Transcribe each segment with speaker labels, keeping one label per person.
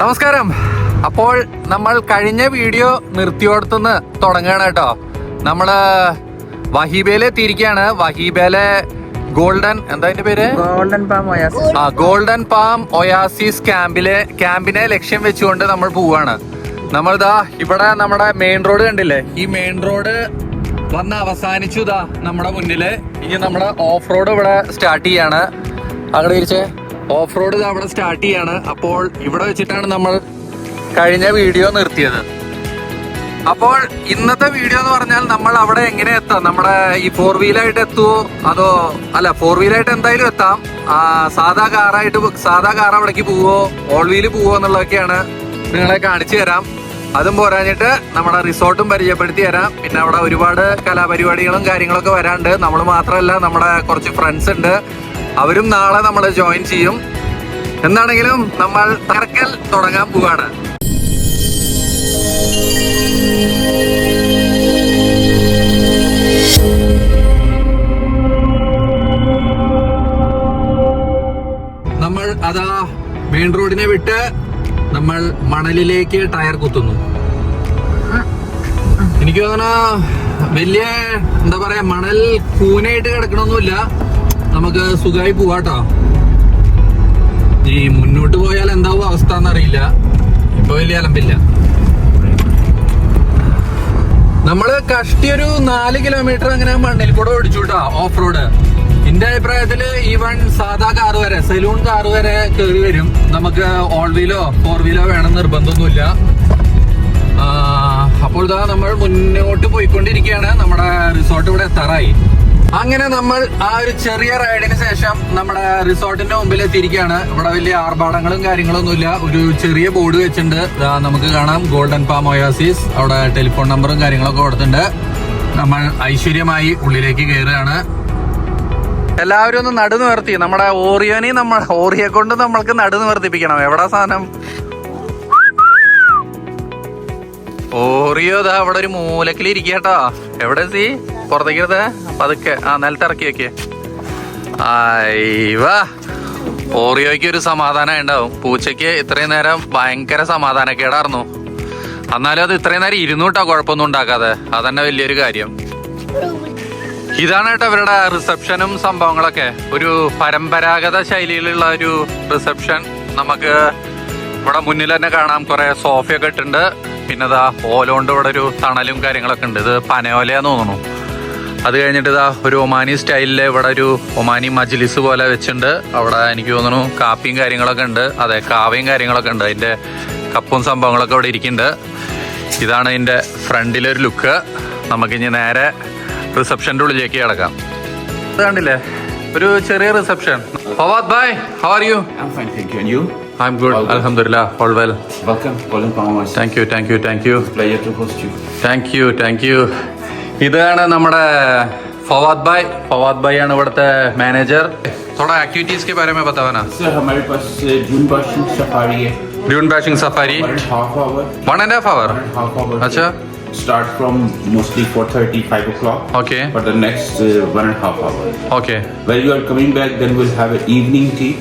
Speaker 1: നമസ്കാരം. അപ്പോൾ നമ്മൾ കഴിഞ്ഞ വീഡിയോ നിർത്തിയോടത്തുനിന്ന് തുടങ്ങുകയാണ് കേട്ടോ. നമ്മള് വഹീബയിലെ എത്തിയിരിക്കുകയാണ്. വഹീബയിലെ ഗോൾഡൻ പാം ഒയാസിസ് ക്യാമ്പിനെ ലക്ഷ്യം വെച്ചുകൊണ്ട് നമ്മൾ പോവാണ്. നമ്മളിതാ ഇവിടെ നമ്മുടെ മെയിൻ റോഡ് കണ്ടില്ലേ, ഈ മെയിൻ റോഡ് വന്ന് അവസാനിച്ചു. ഇതാ നമ്മുടെ മുന്നില് ഇനി നമ്മുടെ ഓഫ് റോഡ് ഇവിടെ സ്റ്റാർട്ട് ചെയ്യാണ്. അവിടെ തിരിച്ച് ഓഫ് റോഡ് ഇത് അവിടെ സ്റ്റാർട്ട് ചെയ്യാണ്. അപ്പോൾ ഇവിടെ വെച്ചിട്ടാണ് നമ്മൾ കഴിഞ്ഞ വീഡിയോ നിർത്തിയത്. അപ്പോൾ ഇന്നത്തെ വീഡിയോ എന്ന് പറഞ്ഞാൽ നമ്മൾ അവിടെ എങ്ങനെ എത്താം, നമ്മുടെ ഈ 4 വീലായിട്ട് എത്തുമോ അതോ അല്ല 4 വീലായിട്ട് എന്തായാലും എത്താം, സാധാ കാർ അവിടേക്ക് പോവോ ഓൾ വീല് പോവോ എന്നുള്ളതൊക്കെയാണ് നിങ്ങളെ കാണിച്ചു തരാം. അതും പോരാഞ്ഞിട്ട് നമ്മുടെ റിസോർട്ടും പരിചയപ്പെടുത്തി തരാം. പിന്നെ അവിടെ ഒരുപാട് കലാപരിപാടികളും കാര്യങ്ങളൊക്കെ വരാണ്ട്. നമ്മൾ മാത്രമല്ല, നമ്മുടെ കുറച്ച് ഫ്രണ്ട്സ് ഉണ്ട്, അവരും നാളെ നമ്മൾ ജോയിൻ ചെയ്യും. എന്താണെങ്കിലും നമ്മൾ തറക്കൽ തുടങ്ങാൻ പോവാണ്. നമ്മൾ അതാ മെയിൻ റോഡിനെ വിട്ട് നമ്മൾ മണലിലേക്ക് ടയർ കുത്തുന്നു. എനിക്ക് തോന്നുന്നു വലിയ എന്താ പറയാ, മണൽ കൂനായിട്ട് കിടക്കണമൊന്നുമില്ല, നമുക്ക് സുഖമായി പോവാട്ടോ. ഈ മുന്നോട്ട് പോയാൽ എന്താവും അവസ്ഥ എന്നറിയില്ല. ഇപ്പൊ വലിയ അലമ്പില്ല. നമ്മള് കഷ്ടിയൊരു 4 കിലോമീറ്റർ അങ്ങനെ മണ്ണിൽ കൂടെ ഓടിച്ചുട്ടാ ഓഫ് റോഡ്. എന്റെ അഭിപ്രായത്തില് ഈവൺ സാധാ കാറ് വരെ, സലൂൺ കാറ് വരെ കയറി വരും. നമുക്ക് ഓൾ വീലോ 4 വീലോ വേണം നിർബന്ധമൊന്നുമില്ല. അപ്പോൾ ഇതാ നമ്മൾ മുന്നോട്ട് പോയിക്കൊണ്ടിരിക്കുകയാണ്. നമ്മുടെ റിസോർട്ട് ഇവിടെ എത്താറായി. അങ്ങനെ നമ്മൾ ആ ഒരു ചെറിയ റൈഡിന് ശേഷം നമ്മുടെ റിസോർട്ടിന്റെ മുമ്പിൽ എത്തിയിരിക്കുകയാണ്. ഇവിടെ വലിയ ആർഭാടങ്ങളും കാര്യങ്ങളൊന്നുമില്ല. ഒരു ചെറിയ ബോർഡ് വെച്ചിട്ടുണ്ട്, നമുക്ക് കാണാം ഗോൾഡൻ പാം ഒയാസിസ്. അവിടെ ടെലിഫോൺ നമ്പറും കാര്യങ്ങളൊക്കെ കൊടുത്തിട്ടുണ്ട്. നമ്മൾ ഐശ്വര്യമായി ഉള്ളിലേക്ക് കയറുകയാണ്. എല്ലാവരും ഒന്ന് നടു നിവർത്തി. നമ്മുടെ ഓറിയെ കൊണ്ട് നമ്മൾക്ക് നടു നിവർത്തിപ്പിക്കണം. എവിടാ സാധനം? ഓറിയോ ദാ അവിടെ ഒരു മൂലക്കിൽ ഇരിക്കട്ടോ. എവിടെ സി പുറത്തേക്കരുത്, പതുക്കെ നിലത്തിറക്കി വെക്കേ. വാ, ഓറിയോയ്ക്ക് ഒരു സമാധാനം ഉണ്ടാവും. പൂച്ചയ്ക്ക് ഇത്രയും നേരം ഭയങ്കര സമാധാനക്കേടായിരുന്നു. എന്നാലും അത് ഇത്രയും നേരം ഇരുന്നൂട്ടാ, കുഴപ്പമൊന്നും ഉണ്ടാക്കാതെ. അതന്നെ വലിയൊരു കാര്യം. ഇതാണ് കേട്ടോ ഇവരുടെ റിസപ്ഷനും സംഭവങ്ങളൊക്കെ. ഒരു പരമ്പരാഗത ശൈലിയിലുള്ള ഒരു റിസപ്ഷൻ. നമുക്ക് ഇവിടെ മുന്നിൽ തന്നെ കാണാം, കുറെ സോഫയൊക്കെ ഇട്ടുണ്ട്. പിന്നെ ഇതാ ഓലോണ്ട് ഇവിടെ ഒരു തണലും കാര്യങ്ങളൊക്കെ ഉണ്ട്. ഇത് പനയോലയാന്ന് തോന്നുന്നു. അത് കഴിഞ്ഞിട്ട് ഇതാ ഒരു ഒമാനി സ്റ്റൈലില് ഇവിടെ ഒരു ഒമാനി മജ്ലിസ് പോലെ വെച്ചിട്ടുണ്ട്. അവിടെ എനിക്ക് തോന്നുന്നു കാപ്പിയും കാര്യങ്ങളൊക്കെ ഉണ്ട്. അതെ, കാവയും കാര്യങ്ങളൊക്കെ ഉണ്ട്. അതിന്റെ കപ്പും സംഭവങ്ങളൊക്കെ ഇവിടെ ഇരിക്കുന്നുണ്ട്. ഇതാണ് ഇതിന്റെ ഫ്രണ്ടിലൊരു ലുക്ക്. നമുക്കിനി നേരെ റിസപ്ഷന്റെ ഉള്ളിലേക്ക് കിടക്കാം. ഇത് കണ്ടില്ലേ, ഒരു ചെറിയ reception. Fawad bhai, how are you?
Speaker 2: I'm fine, thank you. And you?
Speaker 1: I'm good. Alhamdulillah, all well.
Speaker 2: Welcome, Golden Palm Oasis.
Speaker 1: Thank you.
Speaker 2: It's a pleasure to host you.
Speaker 1: Thank you. ഇതാണ് നമ്മുടെ ഫവാദ് ഭായ് ആണ് ഇവിടുത്തെ മാനേജർ. थोड़ा एक्टिविटीज के बारे में बताना
Speaker 2: sir. हमारे पास ड्यून बाशिंग सफारी है.
Speaker 1: ड्यून बाशिंग सफारी 1.5 hour. अच्छा.
Speaker 2: Start from mostly 4:30, 5 o'clock.
Speaker 1: Okay.
Speaker 2: For the next 1.5 hour.
Speaker 1: Okay.
Speaker 2: When you are coming back, then we'll have an evening tea.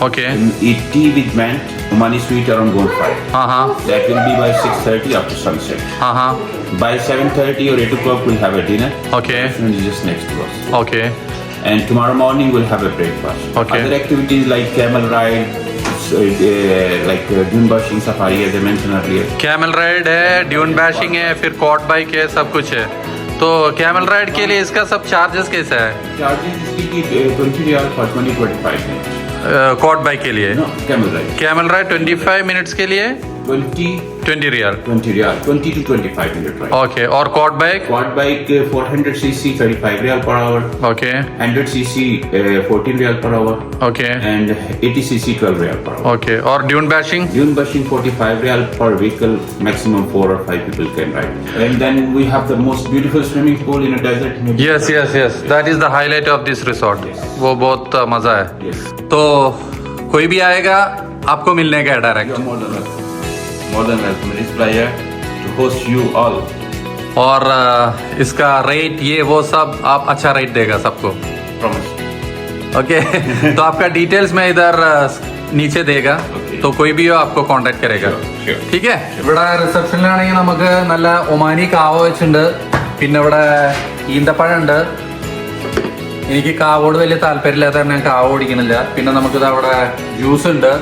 Speaker 1: Okay.
Speaker 2: And eat tea with Mant, Omani sweet around Gold Fire. That will be by 6:30 after sunset. By 7:30 or 8 o'clock we'll have a dinner.
Speaker 1: Okay.
Speaker 2: And just next to us.
Speaker 1: Okay.
Speaker 2: And tomorrow morning we'll have a breakfast.
Speaker 1: Okay.
Speaker 2: Other activities like camel ride, like dune bashing safari as I mentioned earlier.
Speaker 1: Camel ride है, dune bashing है, फिर cot bike है, सब कुछ है. तो camel ride के लिए इसका सब चार्जेस कैसा है?
Speaker 2: Charges इसकी 20 riyal for 20-25 minutes.
Speaker 1: Quad bike के लिए?
Speaker 2: No, camel ride.
Speaker 1: Camel ride 25 minutes के लिए 20 riyal.
Speaker 2: 20 to 25 minute ride.
Speaker 1: Okay. और quad bike?
Speaker 2: Quad bike 400 cc 35 riyal per hour.
Speaker 1: Okay.
Speaker 2: 100 cc 14 riyal per hour.
Speaker 1: Okay.
Speaker 2: And 80 cc 12 riyal per hour.
Speaker 1: Okay. और dune bashing?
Speaker 2: Dune bashing 45 riyal per vehicle, maximum 4 or 5 people can ride. And then we have the most beautiful swimming pool in a desert.
Speaker 1: Yes. That is the highlight of this resort.
Speaker 2: Yes.
Speaker 1: वो बहुत मजा है.
Speaker 2: Yes.
Speaker 1: तो कोई भी आएगा आपको मिलने का है direct.
Speaker 2: You're more than welcome. It's pleasure to host you all.
Speaker 1: और इसका रेट ये वो सब आप अच्छा रेट देगा सबको.
Speaker 2: Promise.
Speaker 1: ओके. तो आपका डिटेल्स मैं इधर नीचे देगा.
Speaker 2: Okay.
Speaker 1: तो कोई भी हो आपको कांटेक्ट करेगा.
Speaker 2: Sure.
Speaker 1: ठीक है. ഇവിടെ റിസപ്ഷനിലാണെങ്കിൽ നമുക്ക് നല്ല ഒമാനി കാവ വെച്ചിട്ടുണ്ട്. പിന്നെ ഇവിടെ ഈന്തപ്പഴം ഉണ്ട്. എനിക്ക് കാവോട് വലിയ താല്പര്യമില്ലാത്ത കാരണം ഞാൻ കാവ കുടിക്കുന്നില്ല. പിന്നെ നമുക്കിത് അവിടെ ജ്യൂസ് ഉണ്ട്,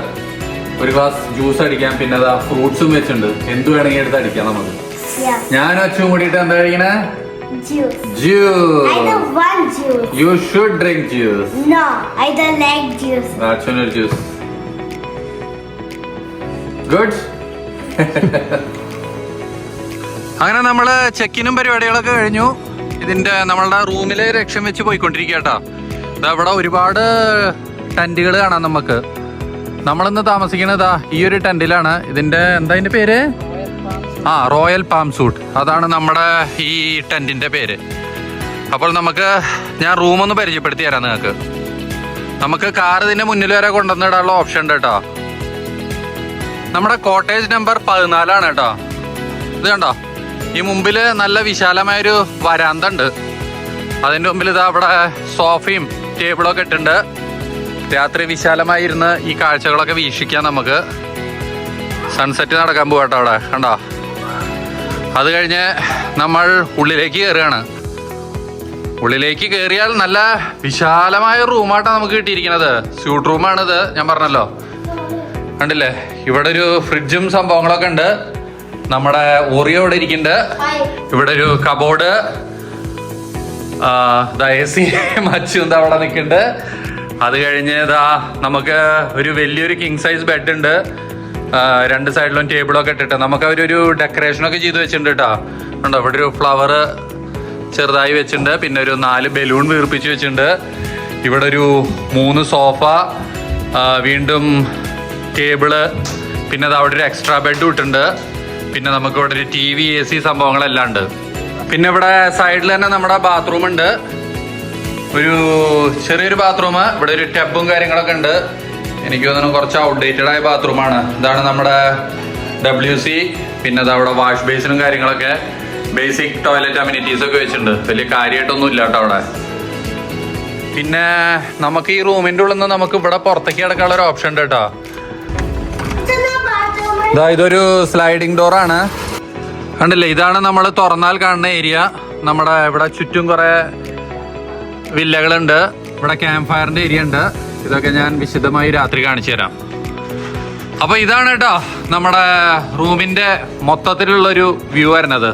Speaker 1: ഒരു ഗ്ലാസ് ജ്യൂസ് അടിക്കാം. പിന്നെ അതാ ഫ്രൂട്ട്സും വെച്ചിട്ടുണ്ട്, എന്ത് വേണമെങ്കിൽ എടുത്ത് അടിക്കാം നമുക്ക്. ഞാൻ അച്ഛൻ കൂടിയിട്ട് എന്താ കഴിക്കണേ?
Speaker 3: I don't want juice.
Speaker 1: You should drink juice.
Speaker 3: No, I don't like juice.
Speaker 1: അച്ഛനൊരു ജ്യൂസ്. ഗുഡ്. അങ്ങനെ നമ്മള് ചെക്കിനും പരിപാടികളൊക്കെ കഴിഞ്ഞു. ഇതിന്റെ നമ്മളുടെ റൂമിലെ ലക്ഷ്യം വെച്ച് പോയിക്കൊണ്ടിരിക്കുക കേട്ടോ. ഇവിടെ ഒരുപാട് ടെന്റുകൾ കാണാം നമുക്ക്. നമ്മളിന്ന് താമസിക്കുന്നത് ഈ ഒരു ടെന്റിലാണ്. ഇതിന്റെ എന്താ ഇതിന്റെ പേര്? Royal palm suit. അതാണ് നമ്മുടെ ഈ ടെന്റിന്റെ പേര്. അപ്പോൾ ഞാൻ റൂമൊന്ന് പരിചയപ്പെടുത്തി തരാം നിങ്ങൾക്ക്. നമുക്ക് കാർ ഇതിന്റെ മുന്നിൽ വരെ കൊണ്ടുവന്നിടാനുള്ള ഓപ്ഷൻ ഉണ്ട് കേട്ടോ. നമ്മുടെ കോട്ടേജ് നമ്പർ 14 കേട്ടോ. ഇത് കണ്ടോ, ഈ മുമ്പില് നല്ല വിശാലമായൊരു വരാന്ത ഉണ്ട്. അതിന്റെ മുമ്പിൽ ഇതാ അവിടെ സോഫയും ടേബിളൊക്കെ ഇട്ടുണ്ട്. രാത്രി വിശാലമായിരുന്ന് ഈ കാഴ്ചകളൊക്കെ വീക്ഷിക്കാം നമുക്ക്. സൺസെറ്റ് നടക്കാൻ പോകട്ടോ അവിടെ കണ്ടോ. അത് കഴിഞ്ഞ് നമ്മൾ ഉള്ളിലേക്ക് കയറുകയാണ്. ഉള്ളിലേക്ക് കയറിയാൽ നല്ല വിശാലമായ റൂമായിട്ടാണ് നമുക്ക് കിട്ടിയിരിക്കുന്നത്. സ്യൂട്ട് റൂമാണിത്, ഞാൻ പറഞ്ഞല്ലോ. കണ്ടില്ലേ, ഇവിടെ ഒരു ഫ്രിഡ്ജും സംഭവങ്ങളൊക്കെ ഉണ്ട്. നമ്മുടെ ഓറിയോ ഇവിടെ ഇരിക്കുന്നുണ്ട്. ഇവിടെ ഒരു കബോർഡ്, AC മച്ചു അവിടെ നിൽക്കുന്നുണ്ട്. അത് കഴിഞ്ഞ് നമുക്ക് ഒരു വലിയൊരു കിങ് സൈസ് ബെഡ് ഉണ്ട്. 2 സൈഡിലും ടേബിളൊക്കെ ഇട്ടിട്ട് നമുക്ക് അവരൊരു ഡെക്കറേഷനൊക്കെ ചെയ്ത് വെച്ചിട്ടുണ്ട് കേട്ടോ. ഉണ്ടോ, ഇവിടെ ഒരു ഫ്ലവർ ചെറുതായി വെച്ചിട്ടുണ്ട്. പിന്നെ ഒരു 4 ബലൂൺ വീർപ്പിച്ച് വെച്ചിട്ടുണ്ട്. ഇവിടെ ഒരു 3 സോഫ, വീണ്ടും ടേബിള്, പിന്നെ അവിടെ ഒരു എക്സ്ട്രാ ബെഡ് ഇട്ടുണ്ട്. പിന്നെ നമുക്ക് ഇവിടെ ഒരു TV, AC സംഭവങ്ങളെല്ലാം ഉണ്ട്. പിന്നെ ഇവിടെ സൈഡിൽ തന്നെ നമ്മുടെ ബാത്റൂം ഉണ്ട്. ഒരു ചെറിയൊരു ബാത്റൂം. ഇവിടെ ഒരു ടബും കാര്യങ്ങളൊക്കെ ഉണ്ട്. എനിക്ക് തോന്നുന്നു കുറച്ച് ഔട്ട്ഡേറ്റഡ് ആയ ബാത്റൂമാണ്. ഇതാണ് നമ്മുടെ WC. പിന്നെ അവിടെ വാഷ് ബേസിനും കാര്യങ്ങളൊക്കെ, ബേസിക് ടോയ്ലറ്റ് അമ്യൂണിറ്റീസ് ഒക്കെ വെച്ചിട്ടുണ്ട്. വലിയ കാര്യമായിട്ടൊന്നും ഇല്ല കേട്ടോ അവിടെ. പിന്നെ നമുക്ക് ഈ റൂമിന്റെ ഉള്ളിൽ നിന്ന് നമുക്ക് ഇവിടെ പുറത്തേക്ക് കിടക്കാനുള്ള ഒരു ഓപ്ഷൻ ഉണ്ട് കേട്ടോ. ഇതൊരു സ്ലൈഡിങ് ഡോറാണ്, കണ്ടില്ലേ. ഇതാണ് നമ്മൾ തുറന്നാൽ കാണുന്ന ഏരിയ. നമ്മുടെ ഇവിടെ ചുറ്റും കുറെ വില്ലകളുണ്ട്. ഇവിടെ ക്യാമ്പ് ഫയറിന്റെ ഏരിയ ഉണ്ട്. ഇതൊക്കെ ഞാൻ വിശദമായി രാത്രി കാണിച്ചു തരാം. അപ്പൊ ഇതാണ് കേട്ടോ നമ്മുടെ റൂമിന്റെ മൊത്തത്തിലുള്ളൊരു വ്യൂ വരുന്നത്.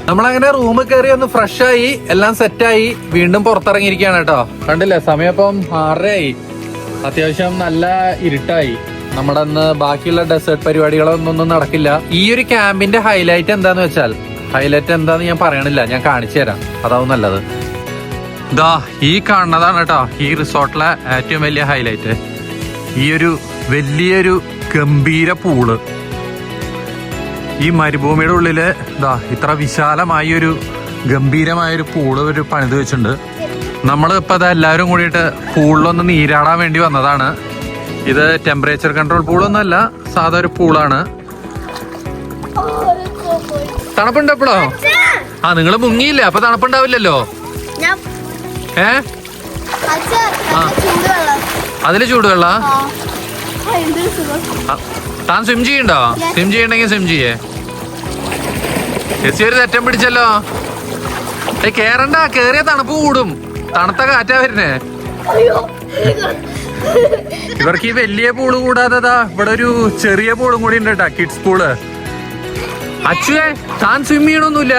Speaker 1: നമ്മളങ്ങനെ റൂമിൽ കയറി ഒന്ന് ഫ്രഷ് ആയി, എല്ലാം സെറ്റായി, വീണ്ടും പുറത്തിറങ്ങിയിരിക്കുകയാണ് കേട്ടോ. കണ്ടില്ലേ, സമയം ഇപ്പം 6:30 ആയി. അത്യാവശ്യം നല്ല ഇരുട്ടായി. നമ്മുടെ അന്ന് ബാക്കിയുള്ള ഡെസേർട്ട് പരിപാടികളൊന്നും നടക്കില്ല. ഈ ഒരു ക്യാമ്പിന്റെ ഹൈലൈറ്റ് എന്താന്ന് വെച്ചാൽ, ഹൈലൈറ്റ് എന്താന്ന് ഞാൻ പറയണില്ല, ഞാൻ കാണിച്ചു തരാം, അതാവും നല്ലത്. ഇതാ ഈ കാണുന്നതാണ് കേട്ടോ ഈ റിസോർട്ടിലെ ഏറ്റവും വലിയ ഹൈലൈറ്റ്. ഈ ഒരു വലിയൊരു ഗംഭീര പൂള്. ഈ മരുഭൂമിയുടെ ഉള്ളില് ഇത്ര വിശാലമായ ഒരു ഗംഭീരമായൊരു പൂള് ഒരു പണിത് വെച്ചിട്ടുണ്ട്. നമ്മൾ ഇപ്പൊ എല്ലാവരും കൂടിയിട്ട് പൂളിലൊന്ന് നീരാടാൻ വേണ്ടി വന്നതാണ്. ഇത് ടെമ്പറേച്ചർ കൺട്രോൾ പൂളൊന്നും അല്ല, സാധാ ഒരു പൂളാണ്. തണുപ്പുണ്ട് എപ്പോഴോ? നിങ്ങൾ മുങ്ങിയില്ല, അപ്പൊ തണുപ്പുണ്ടാവില്ലല്ലോ. അതില് ചൂടുവെള്ള. താൻ സ്വിം ചെയ്യണ്ടോ? സ്വിം ചെയ്യണ്ടെങ്കിൽ സ്വിം ചെയ്യേ. ചേച്ചി ഒരു തെറ്റം പിടിച്ചല്ലോ. കേറണ്ട, കേറിയ തണുപ്പ് കൂടും. തണുത്ത കാറ്റാ വരുന്നേ. ഇവർക്ക് ഈ വലിയ പൂള് കൂടാതെ ഇവിടെ ഒരു ചെറിയ പൂളും കൂടി ഉണ്ട് കേട്ടാ, കിഡ്സ് പൂള്. അച്ചുവേ, താൻ സ്വിം ചെയ്യണൊന്നുമില്ല?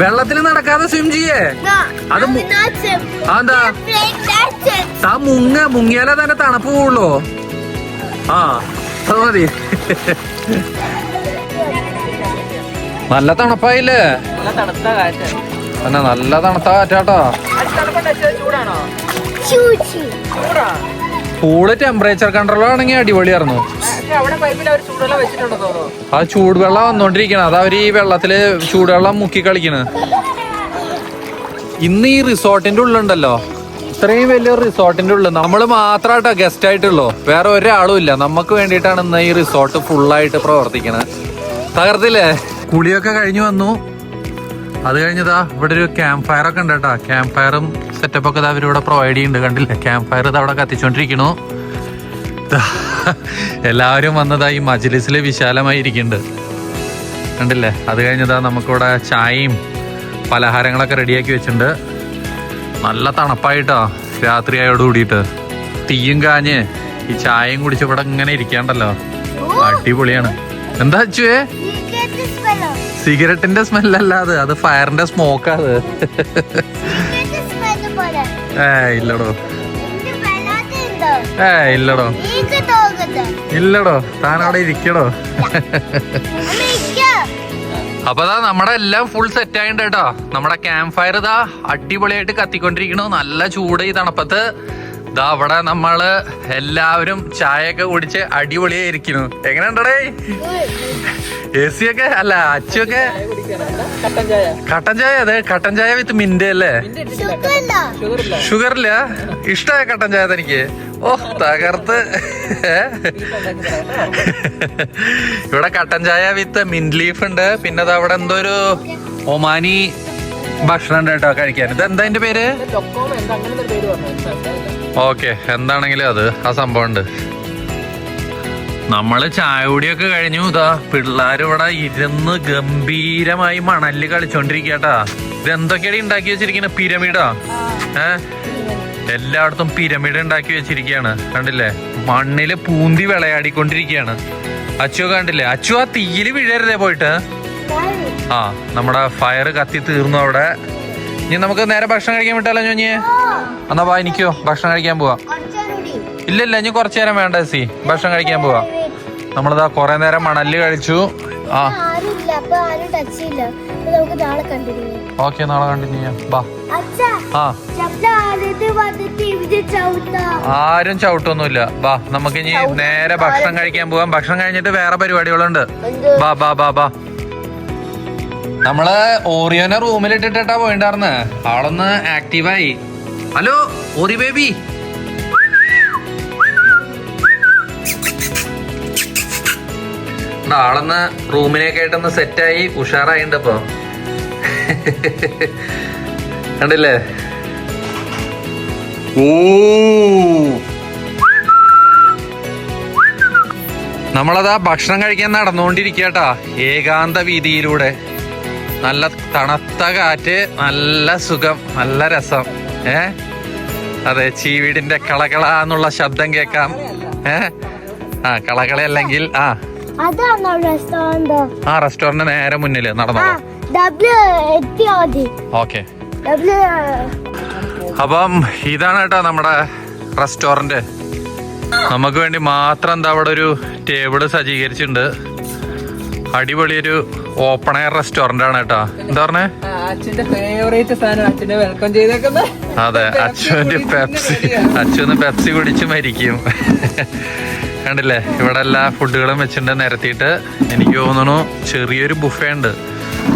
Speaker 1: വെള്ളത്തിൽ നടക്കാതെ സ്വിം ചെയ്യേ? അത് അതെന്താ? താൻ മുങ്ങിയാലേ തന്നെ തണുപ്പ് കൂടുള്ളൂ. അത് മതി. നല്ല തണുപ്പായില്ലേ? നല്ല തണുത്ത കാറ്റാട്ടോ. പൂള് ടെമ്പറേച്ചർ കൺട്രോൾ ആണെങ്കിൽ അടിപൊളിയായിരുന്നു. ആ ചൂടുവെള്ളം വന്നോണ്ടിരിക്കണം. അത് അവര് ഈ വെള്ളത്തില് ചൂടുവെള്ളം മുക്കി കളിക്കണ്. ഇന്ന് ഈ റിസോർട്ടിന്റെ ഉള്ളുണ്ടല്ലോ, ഇത്രയും വലിയൊരു റിസോർട്ടിന്റെ ഉള്ളിൽ നമ്മൾ മാത്രമായിട്ടാ ഗസ്റ്റ് ആയിട്ടുള്ളൂ, വേറെ ഒരാളും ഇല്ല. നമുക്ക് വേണ്ടിയിട്ടാണ് ഇന്ന് ഈ റിസോർട്ട് ഫുള്ളായിട്ട് പ്രവർത്തിക്കണത്. തകർത്തില്ലേ? കുളിയൊക്കെ കഴിഞ്ഞു വന്നു. അത് കഴിഞ്ഞതാ ഇവിടെ ഒരു ക്യാമ്പ് ഫയർ ഒക്കെ ഉണ്ട് കേട്ടോ. ക്യാമ്പ് ഫയറും സെറ്റപ്പ് ഒക്കെ അവരിവിടെ പ്രൊവൈഡ് ചെയ്യുന്നുണ്ട്. കണ്ടില്ലേ, ക്യാമ്പ് ഫയർ ഇത് അവിടെ കത്തിച്ചോണ്ടിരിക്കണു. എല്ലാവരും വന്നതാ ഈ മജ്ലിസില് വിശാലമായി ഇരിക്കുന്നുണ്ട്, കണ്ടില്ലേ? അത് കഴിഞ്ഞതാ നമുക്കിവിടെ ചായയും പലഹാരങ്ങളൊക്കെ റെഡിയാക്കി വെച്ചിട്ടുണ്ട്. നല്ല തണുപ്പായിട്ടാ രാത്രിയായോട് കൂടിയിട്ട്. തീയും കാഞ്ഞ് ഈ ചായയും കുടിച്ച് ഇവിടെ ഇങ്ങനെ ഇരിക്കാണ്ടല്ലോ, അടിപൊളിയാണ്. എന്താ അച്ചുവേ? സിഗരറ്റിന്റെ സ്മെല്ലല്ലാതെ, അത് ഫയറിന്റെ സ്മോക്കാ അത്. ഇല്ലടോ, ഇല്ലടോ, ഇല്ലടോ, താൻ അവിടെ ഇരിക്കടോ. അപ്പൊ ദാ നമ്മുടെ എല്ലാം ഫുൾ സെറ്റ് ആയിട്ടുണ്ട് കേട്ടോ. നമ്മുടെ ക്യാമ്പ് ഫയർ ഇതാ അടിപൊളിയായിട്ട് കത്തിക്കൊണ്ടിരിക്കണു. നല്ല ചൂട് ഈ തണുപ്പത്ത്. ഇതാ അവിടെ നമ്മള് എല്ലാവരും ചായയൊക്കെ കുടിച്ച് അടിപൊളിയായിരിക്കുന്നു. എങ്ങനെയുണ്ടടേ? എ സി ഒക്കെ അല്ല, അച്ചൊക്കെ കട്ടൻ ചായ. അതെ, കട്ടൻ ചായ വിത്ത് മിന്റ് അല്ലേ? ഷുഗറില്ല? ഇഷ്ടമായ കട്ടൻ ചായ തനിക്ക്? ഓ തകർത്ത്. ഇവിടെ കട്ടൻ ചായ വിത്ത് മിന്റ് ലീഫ് ഉണ്ട്. പിന്നെ അത് അവിടെ എന്തോ ഒരു ഒമാനി ഭക്ഷണം ഉണ്ട് കേട്ടോ കഴിക്കാൻ. ഇത് എന്താ അതിന്റെ പേര്? ഓക്കെ, എന്താണെങ്കിലും അത് ആ സംഭവം ഉണ്ട്. നമ്മള് ചായ കുടിയൊക്കെ കഴിഞ്ഞു. ഇതാ പിള്ളേർ ഇവിടെ ഇരുന്ന് ഗംഭീരമായി മണലില് കളിച്ചോണ്ടിരിക്കട്ടാ. ഇത് എന്തൊക്കെയാണ് ഉണ്ടാക്കി വെച്ചിരിക്കുന്നത്? പിരമിഡാ? എല്ലായിടത്തും പിരമിഡ് ഉണ്ടാക്കി വെച്ചിരിക്കുകയാണ്, കണ്ടില്ലേ? മണ്ണില് പൂന്തി വിളയാടിക്കൊണ്ടിരിക്കുകയാണ്. അച്ചു കണ്ടില്ലേ? അച്ചു ആ തീയില് വീഴരുതേ പോയിട്ട്. ആ, നമ്മുടെ ഫയർ കത്തി തീർന്നു അവിടെ. ഇനി നമുക്ക് നേരെ ഭക്ഷണം കഴിക്കാൻ വിട്ടാലോ ഞോഞ്ഞ്? എന്നാ വാ, എനിക്കോ ഭക്ഷണം കഴിക്കാൻ പോവാ. ഇല്ല, ഇനി കുറച്ചു നേരം വേണ്ട സി, ഭക്ഷണം കഴിക്കാൻ പോവാ. നമ്മളിതാ കൊറേ നേരം മണലില് കഴിച്ചു. ആ ഓക്കെ, നാളെ കണ്ടിന്യൂ ചെയ്യാം. ബാ. ആ, ആരും ചവിട്ടൊന്നുമില്ല. ബാ, നമുക്ക് ഇനി നേരെ ഭക്ഷണം കഴിക്കാൻ പോവാം. ഭക്ഷണം കഴിഞ്ഞിട്ട് വേറെ പരിപാടികളുണ്ട്. ബാ ബാ ബാ ബാ. നമ്മള് ഓറിയോനെ റൂമിലിട്ടിട്ടാ പോയിണ്ടാർന്ന്. ആളൊന്ന് ആക്റ്റീവായി. Hello ഓറി baby. ആളൊന്ന് റൂമിനൊക്കെ ആയിട്ടൊന്ന് സെറ്റായി ഉഷാറായിണ്ട് ഇപ്പൊ. കണ്ടില്ലേ? ഓ, നമ്മളതാ ഭക്ഷണം കഴിക്കാൻ നടന്നുകൊണ്ടിരിക്കട്ടാ ഏകാന്ത വീതിയിലൂടെ. നല്ല തണുത്ത കാറ്റ്, നല്ല സുഖം, നല്ല രസം. അതെ, ചീവീടിന്റെ കളകള എന്നുള്ള ശബ്ദം കേക്കാം. ആ, കളകള അല്ലെങ്കിൽ ആ റെസ്റ്റോറന്റ് നേരെ മുന്നില് നടന്നോ. ഓക്കെ, അപ്പം ഇതാണ് കേട്ടോ നമ്മുടെ റെസ്റ്റോറന്റ്. നമുക്ക് വേണ്ടി മാത്രം എന്താ അവിടെ ഒരു ടേബിള് സജ്ജീകരിച്ചിട്ടുണ്ട്. അടിപൊളി ഒരു ഓപ്പൺ എയർ റെസ്റ്റോറന്റ് ആണ് കേട്ടോ. എന്താ പറഞ്ഞേ? അതെ, അച്ഛന് പെപ്സി കുടിച്ച് മരിക്കും. കണ്ടില്ലേ? ഇവിടെ എല്ലാ ഫുഡുകളും വെച്ചിട്ടുണ്ട് നിരത്തിയിട്ട്. എനിക്ക് തോന്നുന്നു ചെറിയൊരു ബുഫേ ഉണ്ട്,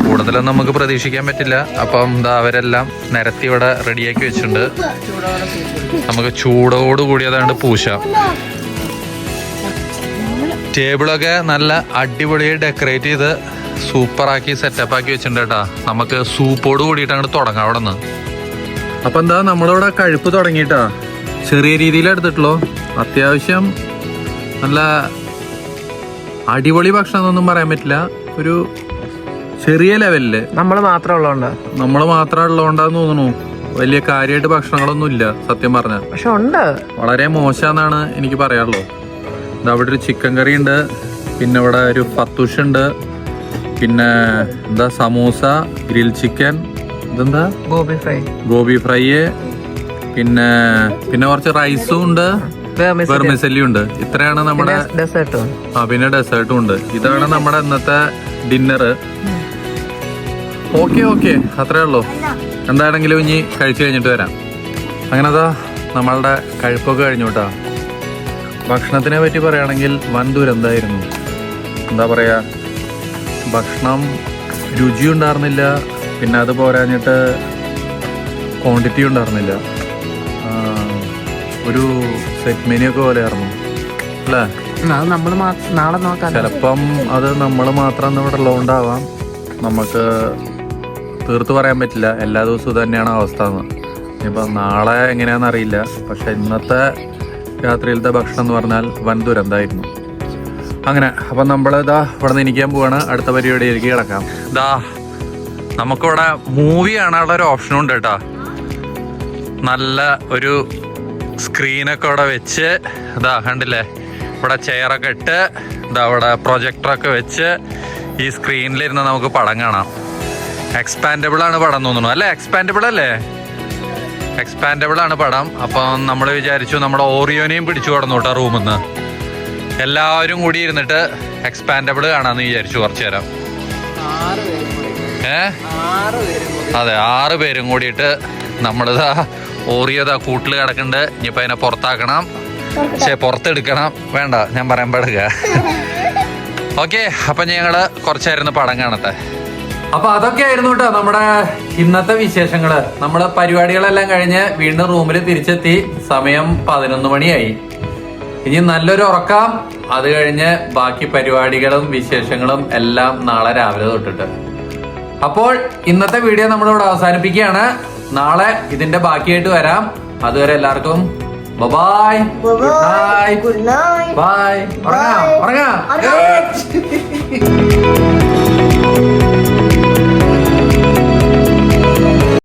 Speaker 1: കൂടുതലൊന്നും നമുക്ക് പ്രതീക്ഷിക്കാൻ പറ്റില്ല. അപ്പം എന്താ അവരെല്ലാം നിരത്തി ഇവിടെ റെഡിയാക്കി വെച്ചിട്ടുണ്ട്. നമുക്ക് ചൂടോട് കൂടി അതാണ്ട് പൂശാം. ടേബിളൊക്കെ നല്ല അടിപൊളിയായി ഡെക്കറേറ്റ് ചെയ്ത് സൂപ്പറാക്കി സെറ്റപ്പ് ആക്കി വെച്ചിട്ടുണ്ട് കേട്ടാ. നമുക്ക് സൂപ്പോട് കൂടിയിട്ട് അങ്ങോട്ട് തുടങ്ങാം അവിടെ നിന്ന്. അപ്പൊ എന്താ നമ്മളിവിടെ കഴിപ്പ് തുടങ്ങിയിട്ടാ. ചെറിയ രീതിയിൽ എടുത്തിട്ടുള്ളൂ. അത്യാവശ്യം നല്ല അടിപൊളി ഭക്ഷണം എന്നൊന്നും പറയാൻ പറ്റില്ല, ഒരു ചെറിയ ലെവലില്. നമ്മൾ മാത്രം ഉള്ളതുകൊണ്ടാന്ന് തോന്നുന്നു. വലിയ കാര്യമായിട്ട് ഭക്ഷണങ്ങളൊന്നും ഇല്ല സത്യം പറഞ്ഞ. പക്ഷെ ഉണ്ട്, വളരെ മോശമെന്നാണ് എനിക്ക് പറയാനുള്ളൂ. അവിടെ ഒരു ചിക്കൻ കറി ഉണ്ട്, പിന്നെ ഇവിടെ ഒരു ഫത്തൂഷ് ഉണ്ട്, പിന്നെ എന്താ സമൂസ, ഗ്രിൽ ചിക്കൻ, ഇതെന്താ ഗോബി ഫ്രൈ, പിന്നെ കുറച്ച് റൈസും ഉണ്ട്, വെർമിസെല്ലിയും ഉണ്ട്. ഇത്രയാണ് നമ്മുടെ ഡെസേർട്ടും. ആ, പിന്നെ ഡെസേർട്ടും ഉണ്ട്. ഇതാണ് നമ്മുടെ ഇന്നത്തെ ഡിന്നർ. ഓക്കെ, അത്രേ ഉള്ളൂ. എന്താണെങ്കിലും ഇനി കഴിച്ചു കഴിഞ്ഞിട്ട് വരാം. അങ്ങനെതാ നമ്മളുടെ കഴിപ്പൊക്കെ കഴിഞ്ഞു കേട്ടോ. ഭക്ഷണത്തിനെ പറ്റി പറയുകയാണെങ്കിൽ വൻ ദുരന്തമായിരുന്നു. എന്താ പറയുക, ഭക്ഷണം രുചി ഉണ്ടായിരുന്നില്ല, പിന്നെ അത് പോരാഞ്ഞിട്ട് ക്വാണ്ടിറ്റി ഉണ്ടായിരുന്നില്ല. ഒരു സെറ്റ് മെനു ഒക്കെ പോലെയായിരുന്നു അല്ലേ? ചിലപ്പം അത് നമ്മൾ മാത്രം ഇവിടെ ഉള്ളതുകൊണ്ടാവാം, നമുക്ക് തീർത്ത് പറയാൻ പറ്റില്ല. എല്ലാ ദിവസവും തന്നെയാണ് അവസ്ഥ എന്ന്. ഇപ്പം നാളെ എങ്ങനെയാണെന്ന് അറിയില്ല. പക്ഷെ ഇന്നത്തെ രാത്രിയിലത്തെ ഭക്ഷണം എന്ന് പറഞ്ഞാൽ വൻ ദുരന്തമായിരുന്നു. അങ്ങനെ അപ്പം നമ്മൾ ഇതാ ഇവിടെ നിന്ന് ഇരിക്കാൻ പോവാണ്. അടുത്ത പരിപാടിയിലേക്ക് കിടക്കാം. ഇതാ നമുക്കിവിടെ മൂവി കാണാനുള്ള ഒരു ഓപ്ഷനും ഉണ്ട് കേട്ടോ. നല്ല ഒരു സ്ക്രീനൊക്കെ ഇവിടെ വെച്ച് ഇതാ കണ്ടില്ലേ, ഇവിടെ ചെയറൊക്കെ ഇട്ട് ഇതാ ഇവിടെ പ്രൊജക്ടറൊക്കെ വെച്ച് ഈ സ്ക്രീനിലിരുന്ന് നമുക്ക് പടം കാണാം. എക്സ്പാൻഡബിൾ ആണ് പടം തോന്നുന്നു അല്ലേ? എക്സ്പാൻഡബിൾ അല്ലേ? എക്സ്പാൻഡബിൾ ആണ് പടം. അപ്പം നമ്മൾ വിചാരിച്ചു നമ്മുടെ ഓറിയോനെയും പിടിച്ചു കൊടുന്നു കേട്ടോ റൂമിൽ നിന്ന്. എല്ലാവരും കൂടി ഇരുന്നിട്ട് എക്സ്പാൻഡബിൾ കാണാമെന്ന് വിചാരിച്ചു കുറച്ചു നേരം. അതെ, 6 പേരും കൂടിയിട്ട് നമ്മളിതാ ഓറിയോതാ കൂട്ടിൽ കിടക്കുന്നുണ്ട്. ഇനിയിപ്പോൾ അതിനെ പുറത്താക്കണം, പക്ഷേ പുറത്തെടുക്കണം. വേണ്ട, ഞാൻ പറയാൻ പാടുക. ഓക്കെ, അപ്പം ഞങ്ങള് കുറച്ചായിരുന്നു പടം കാണട്ടെ. അപ്പൊ അതൊക്കെ ആയിരുന്നു കേട്ടോ നമ്മുടെ ഇന്നത്തെ വിശേഷങ്ങള്. നമ്മുടെ പരിപാടികളെല്ലാം കഴിഞ്ഞ് വീണ്ടും റൂമിൽ തിരിച്ചെത്തി. സമയം 11 മണിയായി. ഇനി നല്ലൊരു ഉറക്കാം. അത് കഴിഞ്ഞ് ബാക്കി പരിപാടികളും വിശേഷങ്ങളും എല്ലാം നാളെ രാവിലെ തൊട്ടിട്ട്. അപ്പോൾ ഇന്നത്തെ വീഡിയോ നമ്മളിവിടെ അവസാനിപ്പിക്കുകയാണ്. നാളെ ഇതിന്റെ ബാക്കിയായിട്ട് വരാം. അതുവരെ എല്ലാവർക്കും ബൈ, ഗുഡ് നൈറ്റ്, ബൈ. ഉറങ്ങാം.